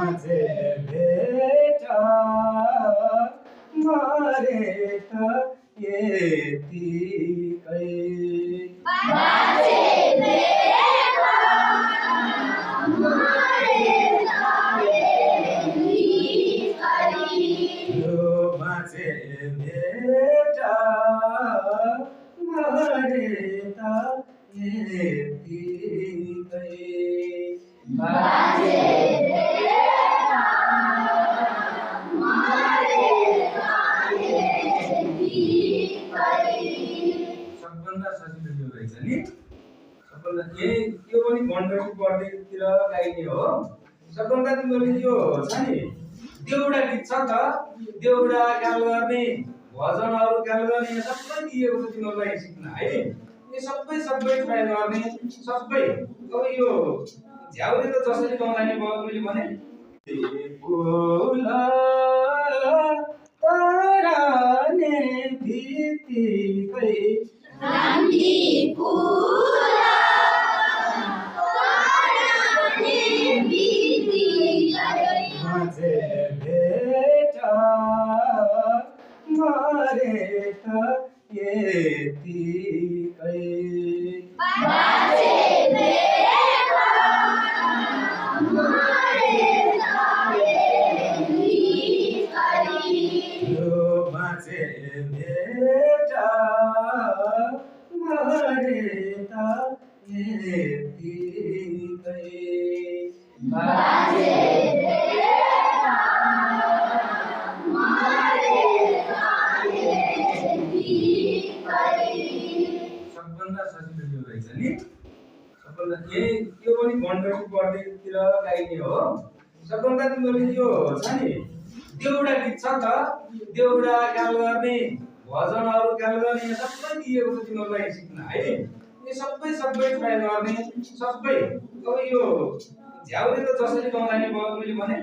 माझे भेटा मारे त यतिकै माझे भेटा मारे त यतिकै यो माझे भेटा मारे त यतिकै माझे भेटा मारे त यतिकै सबभन्दा सजिलो यो रहेछ नि सबभन्दा यो पनि घन्टको बर्थडेतिर गाइने हो सबभन्दा तिमीहरूले यो छ नि देउडा गीत छ त देउडा गाल गर्ने भजनहरू गाल गर्ने यो सबै दिएको छ तिमीहरूलाई सिक्न है यो सबै ट्राई गर्ने सबै अब यो झ्याउले त जसरी गाउँला नि मैले भने फुल तराने बित्तिकै रानी फुला तराने बित्तिकै माझे भेटा मारे त यतिकै माझे भेटा मारे त यतिकै यो माझे भेटा मारे त यतिकै माझे भेटा मारे त यतिकै सबभन्दा सजिलो यो रहेछ नि सबभन्दा यो पनि घन्टको बर्थडेतिर गाइने हो सबभन्दा तिमीहरूले यो छ नि देउडा गीत छ त देउडा गाल गर्ने भजनहरू गाल गर्ने यो सबै दिएको छ तिमीहरूलाई सिक्न है यो सबै ट्राई गर्ने सबै अब यो झ्याउले त जसरी गाउँला नि मैले भने